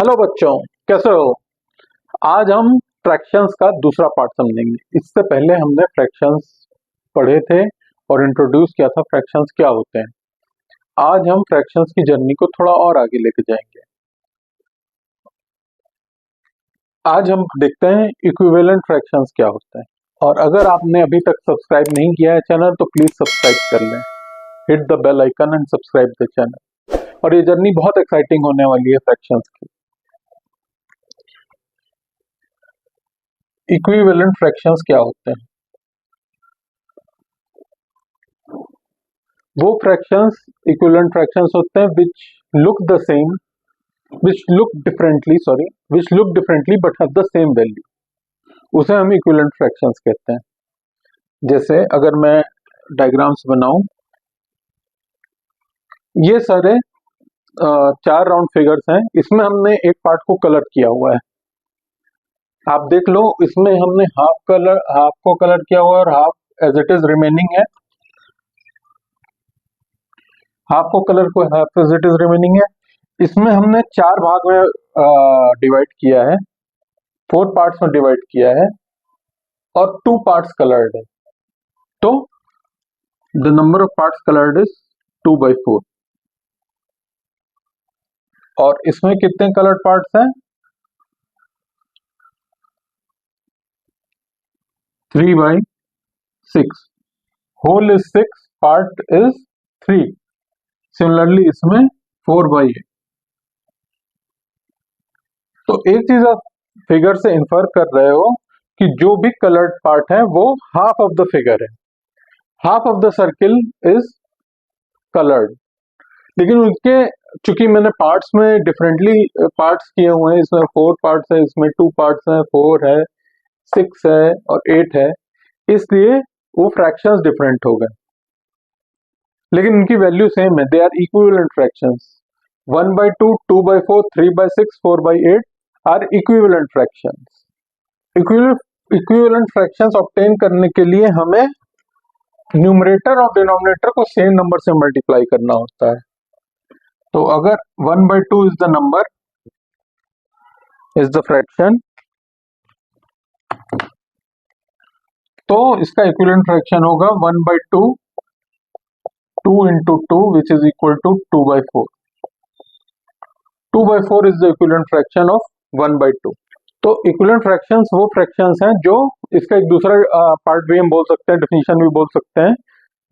Hello बच्चों, कैसे हो। आज हम फ्रैक्शंस का दूसरा पार्ट समझेंगे। इससे पहले हमने फ्रैक्शंस पढ़े थे और इंट्रोड्यूस किया था फ्रैक्शंस क्या होते हैं। आज हम फ्रैक्शंस की जर्नी को थोड़ा और आगे लेके जाएंगे। आज हम देखते हैं इक्विवेलेंट फ्रैक्शंस क्या होते हैं। और अगर आपने अभी तक सब्सक्राइब नहीं किया है चैनल तो प्लीज सब्सक्राइब कर लें। Hit the bell icon and subscribe the channel. और ये जर्नी बहुत एक्साइटिंग होने वाली है फ्रैक्शंस की। इक्विवेलेंट फ्रैक्शंस क्या होते हैं? वो फ्रैक्शंस इक्विवेलेंट फ्रैक्शंस होते हैं which look the same, which look differently but have the same value। उसे हम इक्विवेलेंट फ्रैक्शंस कहते हैं। जैसे अगर मैं डायग्राम्स बनाऊं, ये सारे चार राउंड फिगर्स हैं। इसमें हमने एक पार्ट को कलर किया हुआ है। आप देख लो, इसमें हमने हाफ को कलर किया हुआ है और half as it is remaining है। हाफ को कलर को half as it is remaining है। इसमें हमने चार भाग में डिवाइड किया है, 4 पार्ट्स में डिवाइड किया है और 2 पार्ट्स कलर्ड है। तो the number of parts coloured is 2/4। और इसमें कितने कलर्ड पार्ट्स हैं? 3/6। Whole is 6, part is 3। Similarly इसमें 4/8। तो एक चीज आप फिगर से इन्फर कर रहे हो कि जो भी कलर्ड पार्ट है वो हाफ ऑफ द फिगर है। Half of the circle is coloured. लेकिन उनके चूंकि मैंने पार्ट्स में डिफरेंटली पार्ट्स किए हुए हैं, इसमें 4 पार्ट्स है, इसमें 2 पार्ट्स हैं, 4 है, 6 है और 8 है, इसलिए वो फ्रैक्शंस डिफरेंट हो गए। लेकिन उनकी वैल्यू सेम है। They are equivalent fractions. 1/2, 2/4, 3/6, 4/8 are equivalent fractions. Equivalent fractions obtain करने के लिए हमें न्यूमरेटर और डिनोमिनेटर को सेम नंबर से मल्टीप्लाई करना होता है। तो अगर 1/2 is the number, is the fraction, तो इसका इक्विवेलेंट फ्रैक्शन होगा 1/2, 2 into 2 which is equal to 2/4। 2/4 is the equivalent fraction of 1/2। तो इक्विवेलेंट फ्रैक्शंस वो फ्रैक्शंस हैं जो, इसका एक दूसरा पार्ट भी हम बोल सकते हैं, डेफिनेशन भी बोल सकते हैं,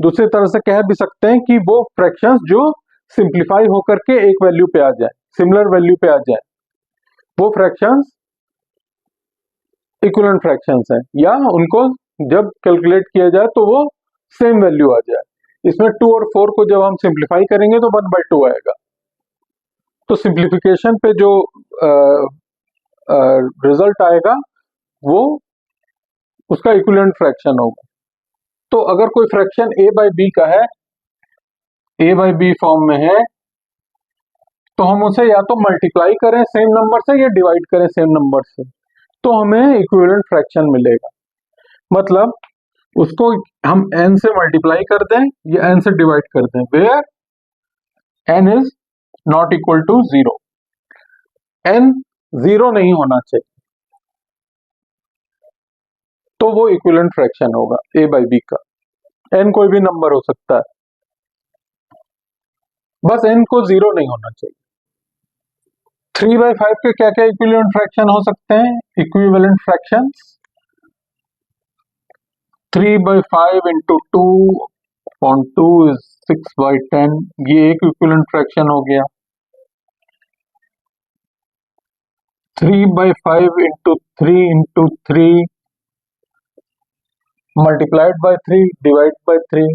दूसरी तरह से कह भी सकते हैं कि वो फ्रैक्शंस जो सिंप्लीफाई होकर के एक वैल्यू पे आ जाए, सिमिलर वैल्यू पे आ जाए, वो फ्रैक्शंस इक्विवेलेंट फ्रैक्शंस हैं। या उनको जब कैलकुलेट किया जाए तो वो सेम वैल्यू आ जाए। इसमें 2 और 4 को जब हम सिंप्लीफाई करेंगे तो 1/2 आएगा। तो सिंप्लीफिकेशन पे जो रिजल्ट आएगा वो उसका इक्विवेलेंट फ्रैक्शन होगा। तो अगर कोई फ्रैक्शन a/b का है, a/b फॉर्म में है, तो हम उसे या तो मल्टीप्लाई करें सेम नंबर से या डिवाइड करें सेम नंबर से, तो हमें इक्विवेलेंट फ्रैक्शन मिलेगा। मतलब उसको हम n से मल्टीप्लाई कर दें या n से डिवाइड कर दें, where n is not equal to 0। n 0 नहीं होना चाहिए, तो वो इक्विवेलेंट फ्रैक्शन होगा a/b का। n कोई भी नंबर हो सकता है, बस n को 0 नहीं होना चाहिए। 3/5 के क्या क्या इक्विवेलेंट फ्रैक्शन हो सकते हैं? Equivalent fractions 3/5 into 2/2 is 6/10। ये एक इक्विवेलेंट फ्रैक्शन हो गया। 3/5 into 3 into 3 multiplied by 3 divided by 3,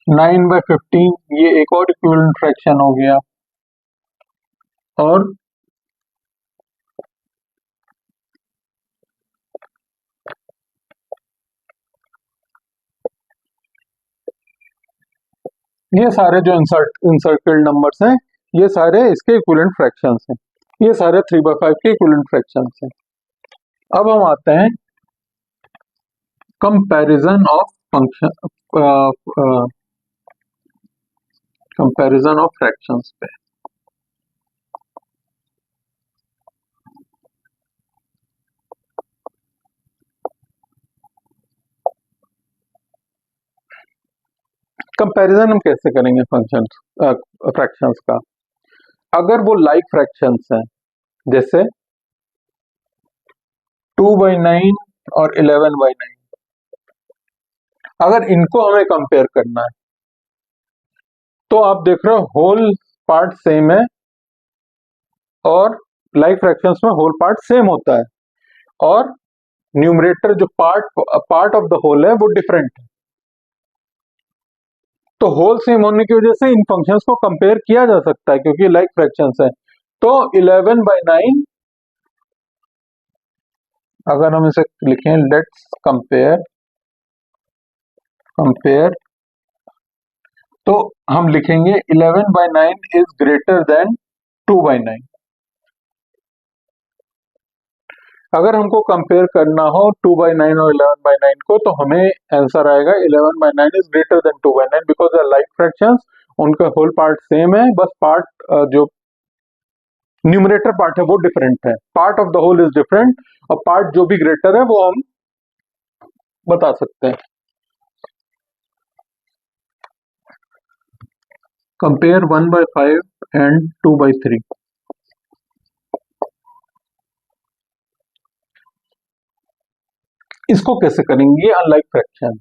9/15, ये एक और इक्विवेलेंट फ्रैक्शन हो गया। और ये सारे जो इंसर्कल्ड नंबर्स हैं, ये सारे इसके इक्विवेलेंट फ्रैक्शंस हैं। ये सारे 3/5 के इक्विवेलेंट फ्रैक्शंस हैं। अब हम आते हैं comparison of function, comparison of fractions पे। कंपैरिजन हम कैसे करेंगे फंक्शंस फ्रैक्शंस का? अगर वो लाइक फ्रैक्शंस हैं, जैसे 2/9 और 11/9, अगर इनको हमें कंपेयर करना है तो आप देख रहे हो होल पार्ट सेम है और लाइक फ्रैक्शंस में होल पार्ट सेम होता है और न्यूमरेटर जो पार्ट ऑफ द होल है वो डिफरेंट है। तो होल सेम होने की वजह से इन फंक्शंस को कंपेयर किया जा सकता है क्योंकि लाइक फ्रैक्शंस है। तो 11/9, अगर हम इसे लिखें लेट्स कंपेयर तो हम लिखेंगे 11/9 इज ग्रेटर देन 2/9। अगर हमको कंपेयर करना हो 2/9 और 11/9 को तो हमें आंसर आएगा 11/9 is greater than 2/9 because they are like fractions, उनका होल पार्ट सेम है, बस पार्ट जो न्यूमरेटर पार्ट है वो डिफरेंट है। Part of the whole is different और पार्ट जो भी ग्रेटर है वो हम बता सकते हैं। Compare 1/5 and 2/3। इसको कैसे करेंगे? Unlike fraction.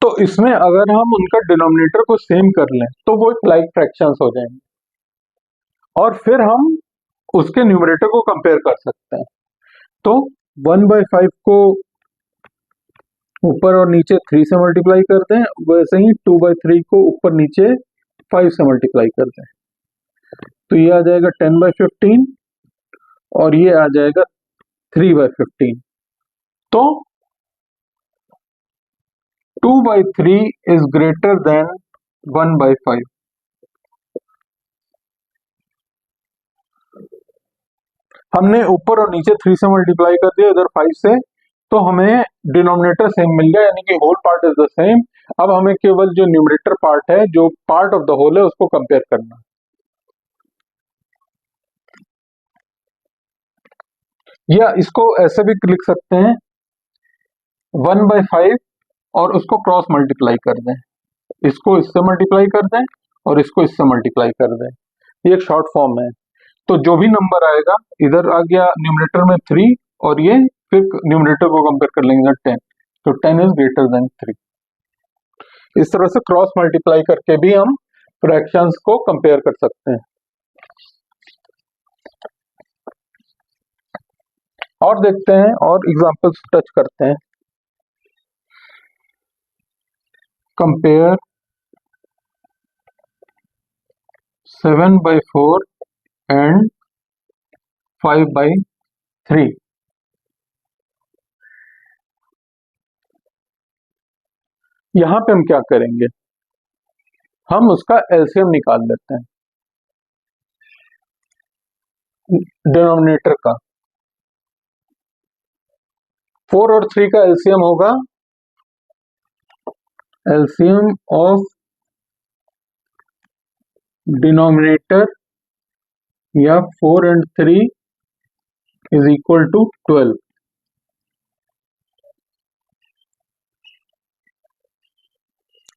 तो इसमें अगर हम उनका डिनोमिनेटर को सेम कर लें तो वो एक लाइक फ्रैक्शंस हो जाएंगे और फिर हम उसके न्यूमरेटर को कंपेयर कर सकते हैं। तो 1/5 को ऊपर और नीचे 3 से मल्टीप्लाई कर दें, वैसे ही 2/3 को ऊपर नीचे 5 से मल्टीप्लाई कर दें, तो ये आ जाएगा 10/15 और ये आ जाएगा 3/15। तो 2/3 इज ग्रेटर देन 1/5। हमने ऊपर और नीचे 3 से मल्टीप्लाई कर दिया, इधर 5 से, तो हमें डिनोमिनेटर सेम मिल गया, यानी कि whole part is the same. अब हमें केवल जो न्यूमरेटर पार्ट है, जो पार्ट ऑफ द होल है, उसको कंपेयर करना है। या इसको ऐसे भी लिख सकते हैं 1/5 और उसको क्रॉस मल्टीप्लाई कर दें, इसको इससे मल्टीप्लाई कर दें और इसको इससे मल्टीप्लाई कर दें, ये एक शॉर्ट फॉर्म है। तो जो भी नंबर आएगा, इधर आ गया न्यूमरेटर में 3 और ये फिर न्यूमरेटर को कंपेयर कर लेंगे 10, तो 10 इज ग्रेटर देन 3। इस तरह से क्रॉस मल्टीप्लाई करके भी हम फ्रैक्शंस को कंपेयर कर सकते हैं। और देखते हैं और एग्जांपल्स टच करते हैं। Compare 7/4 and 5/3। यहां पे हम क्या करेंगे, हम उसका एलसीएम निकाल लेते हैं डिनोमिनेटर का। 4 और 3 का एलसीएम होगा, एलसीएम ऑफ डिनोमिनेटर या 4 एंड 3 इज इक्वल टू 12।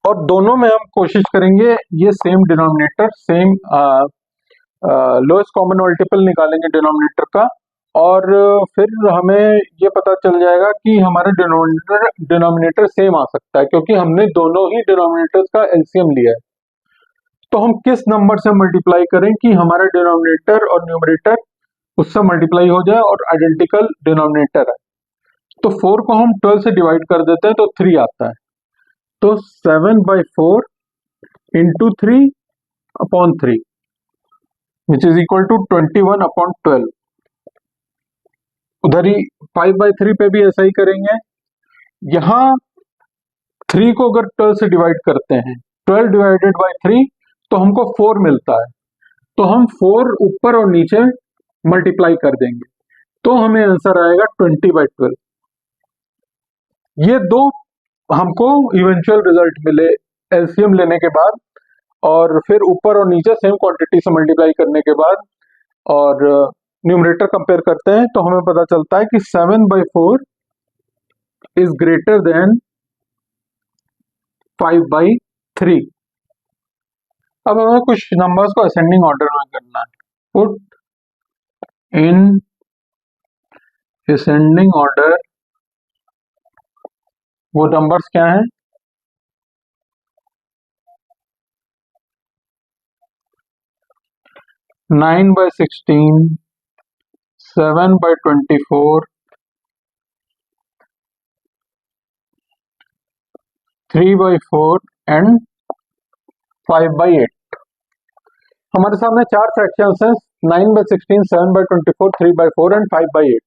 और दोनों में हम कोशिश करेंगे ये same denominator, same lowest common multiple निकालेंगे डिनोमिनेटर का, और फिर हमें ये पता चल जाएगा कि हमारा डिनोमिनेटर सेम आ सकता है क्योंकि हमने दोनों ही डिनोमिनेटर्स का एलसीएम लिया है। तो हम किस नंबर से मल्टीप्लाई करें कि हमारा डिनोमिनेटर और न्यूमरेटर उससे मल्टीप्लाई हो जाए और आइडेंटिकल डिनोमिनेटर है। तो 4 को हम 12 से डिवाइड कर देते हैं तो 3 आता है। तो 7/4 into 3/3 which is equal to 21/12। उधर ही 5/3 पे भी ऐसा ही करेंगे। यहां 3 को अगर 12 से डिवाइड करते हैं, 12 डिवाइडेड बाई 3, तो हमको 4 मिलता है। तो हम 4 ऊपर और नीचे मल्टीप्लाई कर देंगे तो हमें आंसर आएगा 20/12। ये दो हमको इवेंचुअल रिजल्ट मिले एलसीएम लेने के बाद, और फिर ऊपर और नीचे सेम क्वांटिटी से मल्टीप्लाई करने के बाद और न्यूमरेटर कंपेयर करते हैं तो हमें पता चलता है कि 7/4 इज ग्रेटर देन 5/3। अब हमें कुछ नंबर्स को असेंडिंग ऑर्डर में करना है। पुट इन असेंडिंग ऑर्डर, वो नंबर्स क्या हैं? 9/16, 7/24, 3/4 एंड 5/8। हमारे सामने चार फ्रैक्शंस हैं, 9/16, 7/24, 3/4 एंड 5/8।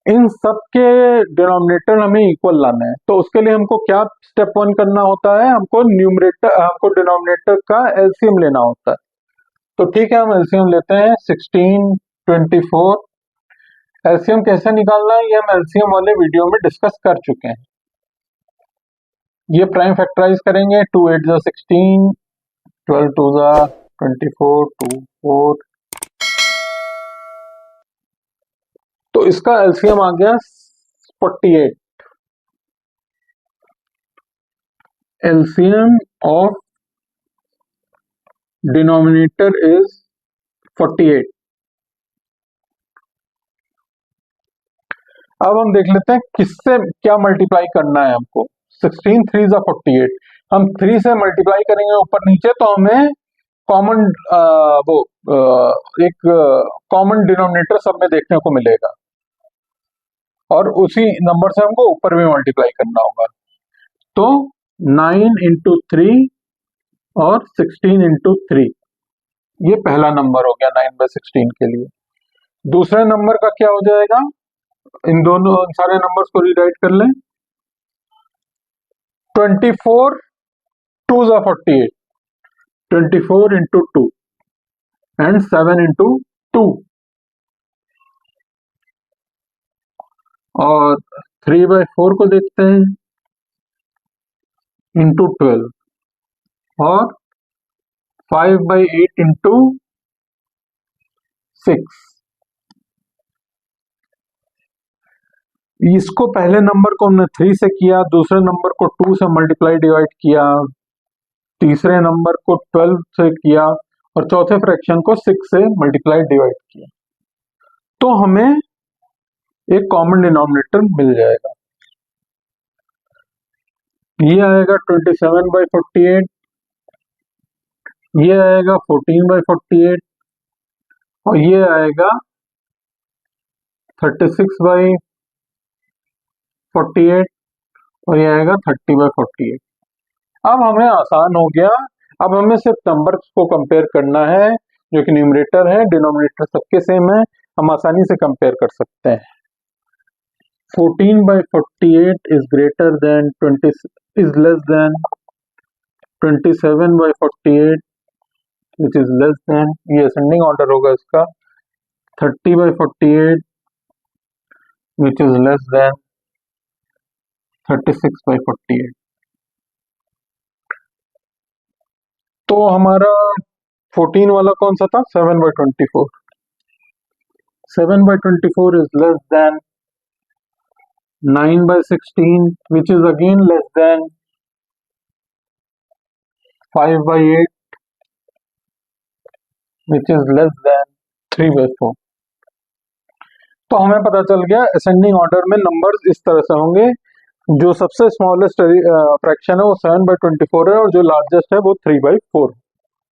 इन सब के डिनोमिनेटर हमें इक्वल लाना है, तो उसके लिए हमको क्या स्टेप वन करना होता है? हमको डिनोमिनेटर का एलसीएम लेना होता है। तो ठीक है, हम एलसीएम लेते हैं 16, 24। एलसीएम कैसे निकालना है ये हम एलसीएम वाले वीडियो में डिस्कस कर चुके हैं। ये प्राइम फैक्टराइज करेंगे, 2 8 जा 16, 12 2 जा 24, 2 4, तो इसका एलसीएम आ गया 48। LCM of denominator is 48। अब हम देख लेते हैं किससे क्या मल्टीप्लाई करना है हमको। 16 3 जा 48, हम 3 से मल्टीप्लाई करेंगे ऊपर नीचे, तो हमें कॉमन एक कॉमन डिनोमिनेटर सब में देखने को मिलेगा, और उसी नंबर से हमको ऊपर भी मल्टीप्लाई करना होगा। तो 9 इंटू 3 और 16 इंटू 3, ये पहला नंबर हो गया 9/16 के लिए। दूसरे नंबर का क्या हो जाएगा? इन दोनों सारे नंबर्स को रीराइट कर लें। 24 2 जा 48, 24 इंटू 2 एंड 7 इंटू 2, और 3/4 को देखते हैं इंटू 12, और 5/8 इंटू 6। इसको पहले नंबर को हमने 3 से किया, दूसरे नंबर को 2 से मल्टीप्लाई डिवाइड किया, तीसरे नंबर को 12 से किया, और चौथे फ्रैक्शन को 6 से मल्टीप्लाई डिवाइड किया, तो हमें एक कॉमन डिनोमिनेटर मिल जाएगा। ये आएगा 27/48, ये आएगा 14/48, और ये आएगा 36/48, और ये आएगा 30/48। अब हमें आसान हो गया। अब हमें सिर्फ नंबर्स को कंपेयर करना है, जो कि न्यूमरेटर है, डिनोमिनेटर सबके सेम है, हम आसानी से कंपेयर कर सकते हैं। 14/48 is greater then 20 is less than 27/48 which is less than, ये असेंडिंग ऑर्डर होगा इसका, 30/48 विच इज लेस देन 36/48। तो हमारा 14 वाला कौन सा था? 7/24। 7/24 is less than 9/16, which is again less than 5/8, which is less than 3/4। तो हमें पता चल गया असेंडिंग ऑर्डर में नंबर्स इस तरह से होंगे, जो सबसे स्मॉलेस्ट फ्रैक्शन है वो 7/24 है, और जो लार्जेस्ट है वो 3/4।